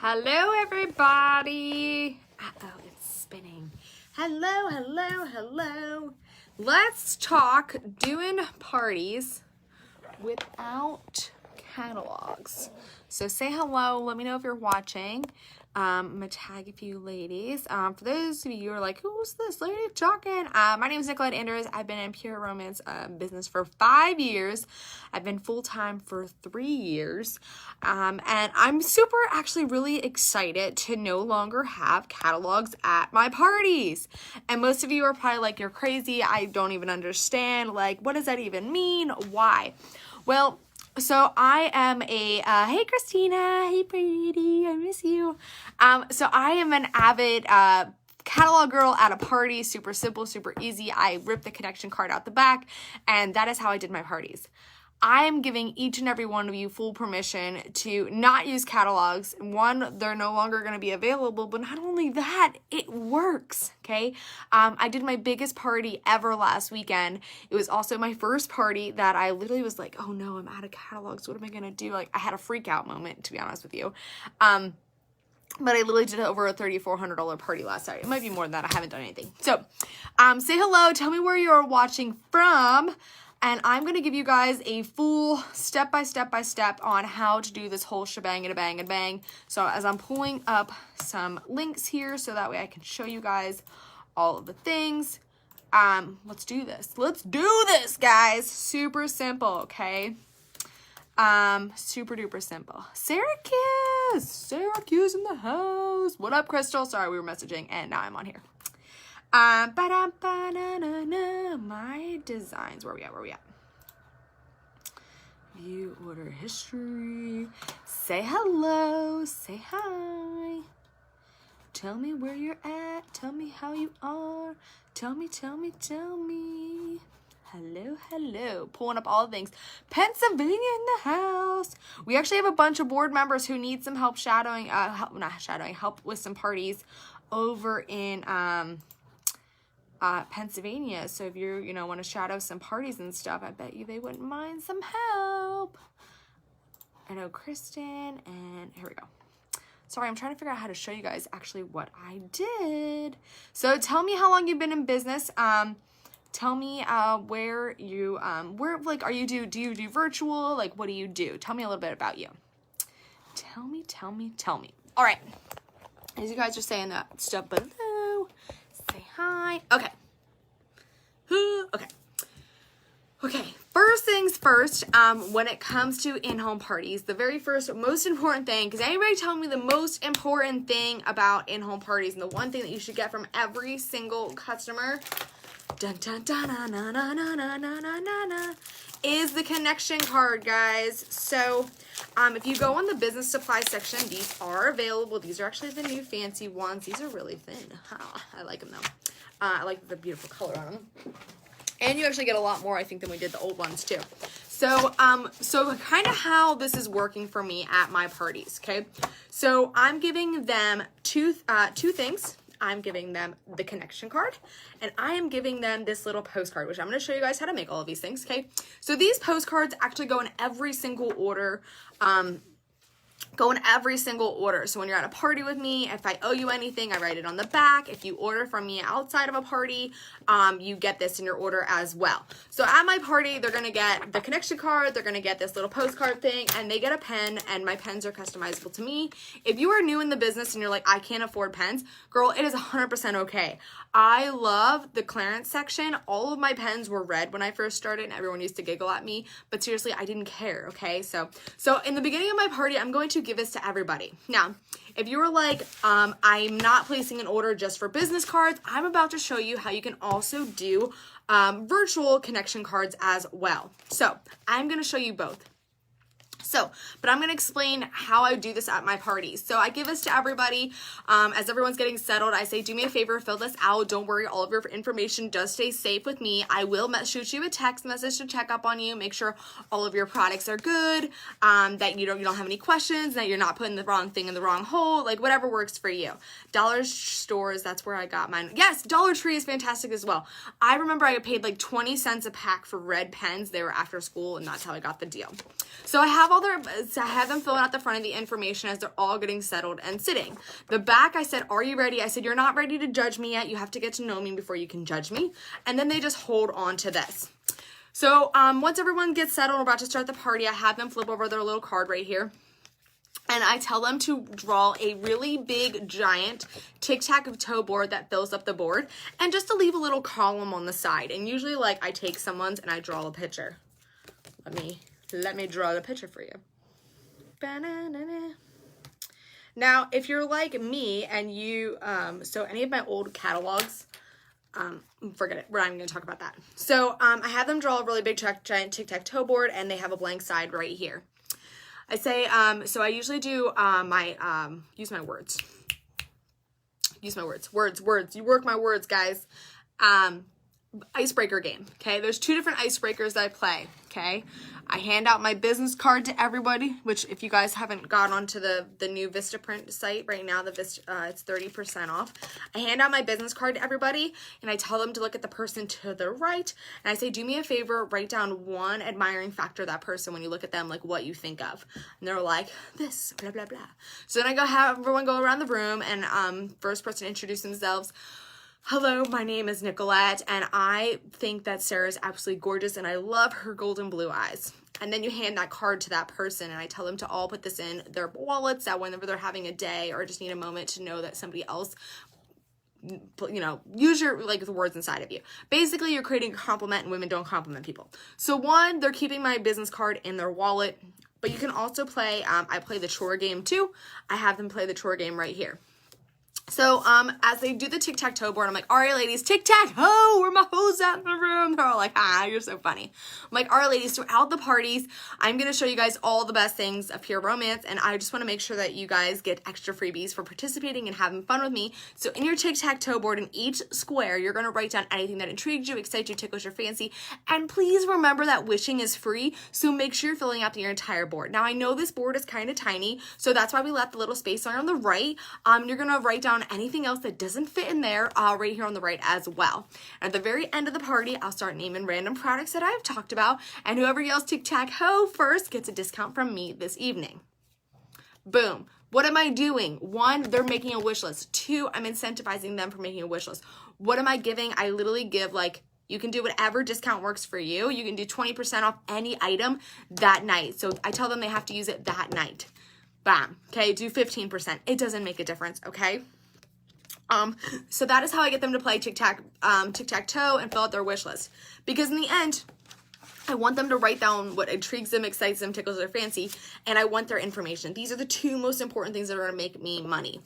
Hello, everybody. Uh-oh, it's spinning. Hello. Let's talk doing parties without catalogs. So say hello. Let me know if you're watching. I'm going to tag a few ladies. For those of you who are like, who's this lady talking? My name is Nicolette Anders. I've been in pure romance business for 5 years. I've been full-time for 3 years. And I'm super actually really excited to no longer have catalogs at my parties. And most of you are probably like, you're crazy. I don't even understand. Like, what does that even mean? Why? Well, so I am hey Christina, hey pretty, I miss you. So I am an avid catalog girl at a party, super simple, super easy. I rip the connection card out the back, and that is how I did my parties. I am giving each and every one of you full permission to not use catalogs. One, they're no longer going to be available, but not only that, it works, okay? I did my biggest party ever last weekend. It was also my first party that I literally was like, oh no, I'm out of catalogs. What am I going to do? Like, I had a freak out moment, to be honest with you. But I literally did over a $3,400 party last Saturday. It might be more than that. I haven't done anything. So, say hello. Tell me where you're watching from. And I'm going to give you guys a full step-by-step on how to do this whole shebang and a bang and bang. So as I'm pulling up some links here so that way I can show you guys all of the things. Let's do this. Let's do this, guys. Super simple, okay? Super duper simple. Syracuse in the house. What up, Crystal? Sorry, we were messaging and now I'm on here. My designs. Where we at? View order history. Say hello. Say hi. Tell me where you're at. Tell me how you are. Tell me. Hello. Pulling up all the things. Pennsylvania in the house. We actually have a bunch of board members who need some help shadowing, help with some parties over in, Pennsylvania. So if you want to shadow some parties and stuff, I bet you they wouldn't mind some help. I know Kristen, and here we go. Sorry, I'm trying to figure out how to show you guys actually what I did. So tell me how long you've been in business. Tell me where you like do you do virtual? Like, what do you do? Tell me a little bit about you. Tell me. All right. As you guys are saying that stuff below. Say hi. Okay. First things first, when it comes to in-home parties, the very first, most important thing, because anybody tell me the most important thing about in-home parties and the one thing that you should get from every single customer, is the connection card, guys. So, if you go on the business supply section, these are available. These are actually the new fancy ones. These are really thin. I like them though. I like the beautiful color on them. And you actually get a lot more, I think, than we did the old ones too. So, so kind of how this is working for me at my parties, okay? So I'm giving them two things. I'm giving them the connection card, and I am giving them this little postcard, which I'm going to show you guys how to make all of these things, okay? So these postcards actually go in every single order, So when you're at a party with me, if I owe you anything, I write it on the back. If you order from me outside of a party, you get this in your order as well. So at my party, they're going to get the connection card, they're going to get this little postcard thing, and they get a pen, and my pens are customizable to me. If you are new in the business and you're like, I can't afford pens, girl, it is 100% okay. I love the clearance section. All of my pens were red when I first started, and everyone used to giggle at me, but seriously, I didn't care, okay? So in the beginning of my party, I'm going to give this to everybody. Now, if you were like, I'm not placing an order just for business cards, I'm about to show you how you can also do virtual connection cards as well. So I'm going to show you both. But I'm going to explain how I do this at my parties. So I give this to everybody. As everyone's getting settled, I say, do me a favor, fill this out. Don't worry, all of your information does stay safe with me. I will shoot you a text message to check up on you, make sure all of your products are good, that you don't have any questions, that you're not putting the wrong thing in the wrong hole, like whatever works for you. Dollar stores, that's where I got mine. Yes, Dollar Tree is fantastic as well. I remember I paid like 20 cents a pack for red pens. They were after school, and that's how I got the deal. So I have all I have them filling out the front of the information as they're all getting settled and sitting. The back, I said, are you ready? I said, you're not ready to judge me yet. You have to get to know me before you can judge me. And then they just hold on to this. So once everyone gets settled, we're about to start the party, I have them flip over their little card right here. And I tell them to draw a really big, giant tic-tac-toe board that fills up the board. And just to leave a little column on the side. And usually, like, I take someone's and I draw a picture. Let me draw the picture for you. Ba-na-na-na. Now, if you're like me and you, so any of my old catalogs, forget it. We're not even going to talk about that. So I have them draw a really big, giant tic-tac-toe board, and they have a blank side right here. I say, so I usually do use my words. Use my words. Words. You work my words, guys. Icebreaker game, okay? There's 2 different icebreakers that I play, okay? I hand out my business card to everybody, which if you guys haven't gone onto the new Vistaprint site right now, it's 30% off. I hand out my business card to everybody, and I tell them to look at the person to the right, and I say, do me a favor, write down one admiring factor of that person when you look at them, like what you think of. And they're like, this, blah, blah, blah. So then I have everyone go around the room, and first person introduce themselves. Hello, my name is Nicolette, and I think that Sarah is absolutely gorgeous, and I love her golden blue eyes. And then you hand that card to that person, and I tell them to all put this in their wallets, that whenever they're having a day or just need a moment to know that somebody else, you know, use your, like, the words inside of you. Basically, you're creating a compliment, and women don't compliment people. So 1, they're keeping my business card in their wallet, but you can also play, I play the chore game too. I have them play the chore game right here. So, as they do the tic-tac-toe board, I'm like, all right, ladies, tic-tac-hoe, where my hoes at in the room? They're all like, you're so funny. I'm like, all right, ladies, throughout the parties, I'm going to show you guys all the best things of pure romance, and I just want to make sure that you guys get extra freebies for participating and having fun with me. So, in your tic-tac-toe board, in each square, you're going to write down anything that intrigues you, excites you, tickles your fancy, and please remember that wishing is free, so make sure you're filling out your entire board. Now, I know this board is kind of tiny, so that's why we left the little space on the right. You're going to write down anything else that doesn't fit in there right here on the right as well. And at the very end of the party, I'll start naming random products that I've talked about, and whoever yells tic-tac-hoe first gets a discount from me this evening. Boom. What am I doing? 1, they're making a wish list. 2, I'm incentivizing them for making a wish list. What am I giving? I literally give, like, you can do whatever discount works for you. You can do 20% off any item that night. So I tell them they have to use it that night. Bam. Okay, do 15%. It doesn't make a difference, okay? So that is how I get them to play tic-tac-toe and fill out their wish list. Because in the end, I want them to write down what intrigues them, excites them, tickles their fancy, and I want their information. These are the 2 most important things that are going to make me money.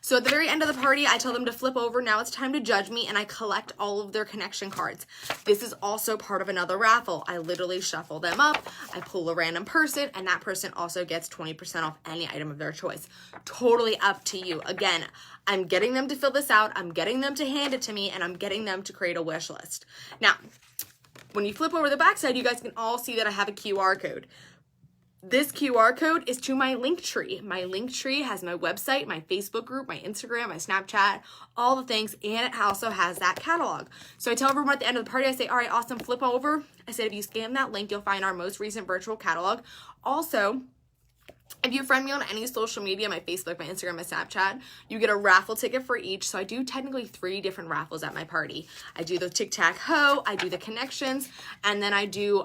So at the very end of the party, I tell them to flip over. Now it's time to judge me, and I collect all of their connection cards. This is also part of another raffle. I literally shuffle them up. I pull a random person, and that person also gets 20% off any item of their choice. Totally up to you. Again, I'm getting them to fill this out. I'm getting them to hand it to me, and I'm getting them to create a wish list. Now, when you flip over the backside, you guys can all see that I have a QR code. This QR code is to my Linktree. My Linktree has my website, my Facebook group, my Instagram, my Snapchat, all the things, and it also has that catalog. So I tell everyone at the end of the party, I say, all right, awesome, flip over. I said, if you scan that link, you'll find our most recent virtual catalog. Also, if you friend me on any social media, my Facebook, my Instagram, my Snapchat, you get a raffle ticket for each. So I do technically 3 different raffles at my party. I do the tic-tac-hoe, I do the connections, and then I do,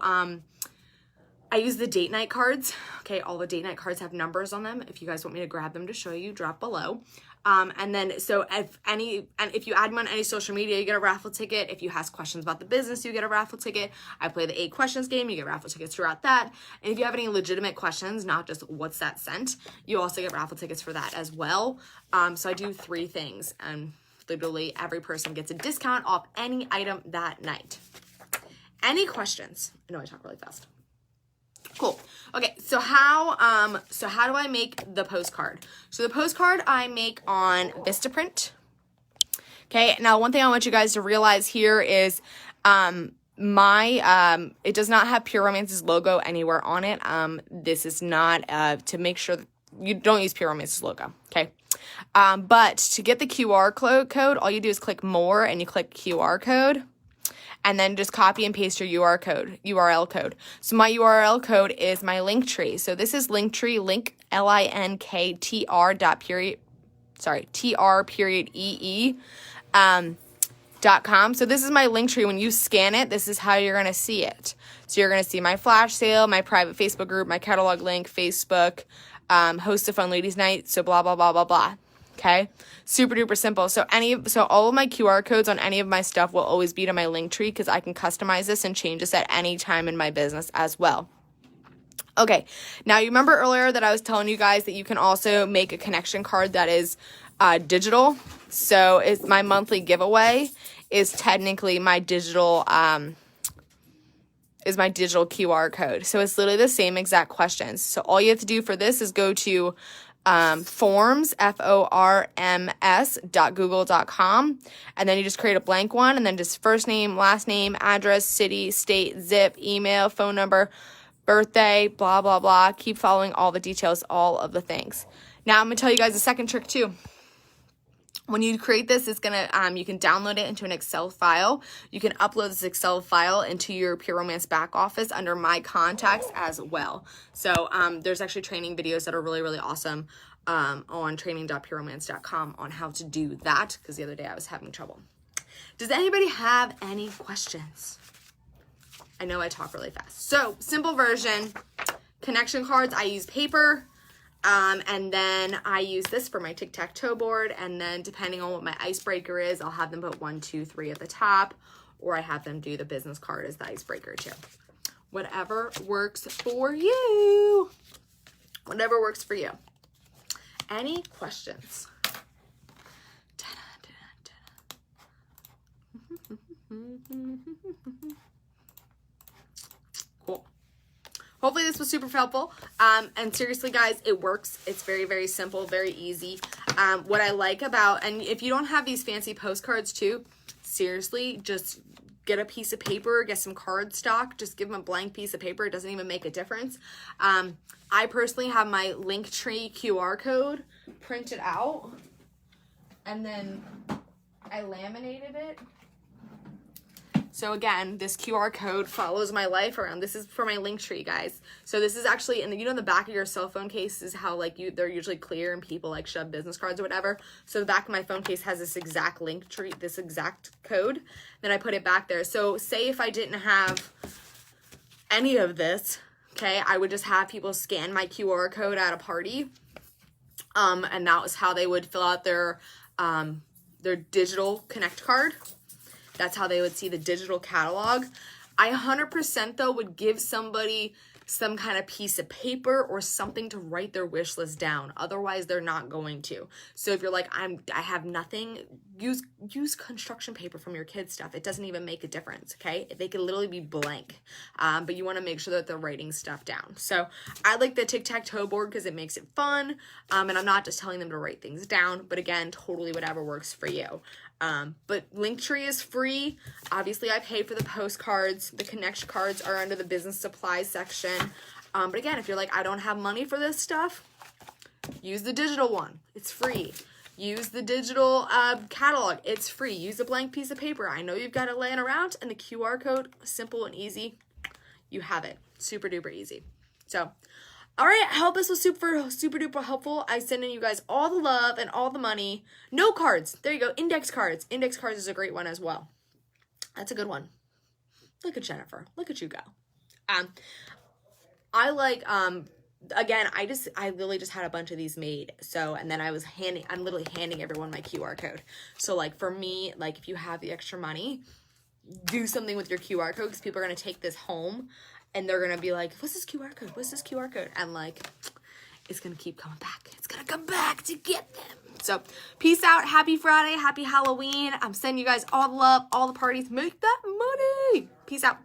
I use the date night cards. Okay, all the date night cards have numbers on them. If you guys want me to grab them to show you, drop below. And then, so if you add me on any social media, you get a raffle ticket. If you ask questions about the business, you get a raffle ticket. I play the 8 questions game. You get raffle tickets throughout that. And if you have any legitimate questions, not just what's that scent, you also get raffle tickets for that as well. So I do 3 things, and literally every person gets a discount off any item that night. Any questions? I know I talk really fast. Cool. Okay, so how do I make the postcard? So the postcard I make on Vistaprint. Okay, now one thing I want you guys to realize here is it does not have Pure Romance's logo anywhere on it. This is not to make sure that you don't use Pure Romance's logo, okay? But to get the QR code, all you do is click more and you click QR code. and then just copy and paste your URL code. So my URL code is my Linktree. So this is Linktree, TR.EE.com. So this is my Linktree. When you scan it, this is how you're going to see it. So you're going to see my flash sale, my private Facebook group, my catalog link, Facebook, host a fun ladies night, so blah, blah, blah, blah, blah. Okay? Super duper simple. So all of my QR codes on any of my stuff will always be to my Linktree because I can customize this and change this at any time in my business as well. Okay, now you remember earlier that I was telling you guys that you can also make a connection card that is digital. So it's my monthly giveaway is technically my digital QR code. So it's literally the same exact questions. So all you have to do for this is go to forms, forms.google.com, and then you just create a blank one, and then just first name, last name, address, city, state, zip, email, phone number, birthday, blah, blah, blah. Keep following all the details, all of the things. Now I'm going to tell you guys a second trick too. When you create this, it's gonna you can download it into an Excel file. You can upload this Excel file into your Pure Romance back office under My Contacts as well. So there's actually training videos that are really, really awesome on training.pureromance.com on how to do that, because the other day I was having trouble. Does anybody have any questions? I know I talk really fast. So simple version, connection cards, I use paper. And then I use this for my tic-tac-toe board, and then depending on what my icebreaker is, I'll have them put 1, 2, 3 at the top, or I have them do the business card as the icebreaker too. Whatever works for you. Whatever works for you. Any questions? Cool. Hopefully this was super helpful. And seriously, guys, it works. It's very, very simple, very easy. What I like about, and if you don't have these fancy postcards too, seriously, just get a piece of paper, get some cardstock, just give them a blank piece of paper. It doesn't even make a difference. I personally have my Linktree QR code printed out, and then I laminated it. So again, this QR code follows my life around. This is for my Linktree, guys. So this is actually, and you know, in the back of your cell phone case is how like they're usually clear and people like shove business cards or whatever. So the back of my phone case has this exact Linktree, this exact code. Then I put it back there. So say if I didn't have any of this, okay, I would just have people scan my QR code at a party. And that was how they would fill out their digital connect card. That's how they would see the digital catalog. I 100% though would give somebody some kind of piece of paper or something to write their wish list down. Otherwise, they're not going to. So if you're like, I have nothing, use construction paper from your kids' stuff. It doesn't even make a difference, okay? They could literally be blank. But you want to make sure that they're writing stuff down. So I like the tic-tac-toe board because it makes it fun. And I'm not just telling them to write things down, but again, totally whatever works for you. But Linktree is free. Obviously, I pay for the postcards. The connection cards are under the business supplies section. But again, if you're like, I don't have money for this stuff, use the digital one. It's free. Use the digital catalog. It's free. Use a blank piece of paper. I know you've got it laying around, and the QR code, simple and easy. You have it. Super duper easy. So, all right, I hope this was super duper helpful. I send in you guys all the love and all the money. No cards. There you go. Index cards. Index cards is a great one as well. That's a good one. Look at Jennifer. Look at you go. I like, again, I literally just had a bunch of these made. So, and then I'm literally handing everyone my QR code. So like for me, like if you have the extra money, do something with your QR code because people are going to take this home. And they're going to be like, what's this QR code? What's this QR code? And like, it's going to keep coming back. It's going to come back to get them. So peace out. Happy Friday. Happy Halloween. I'm sending you guys all the love, all the parties. Make that money. Peace out.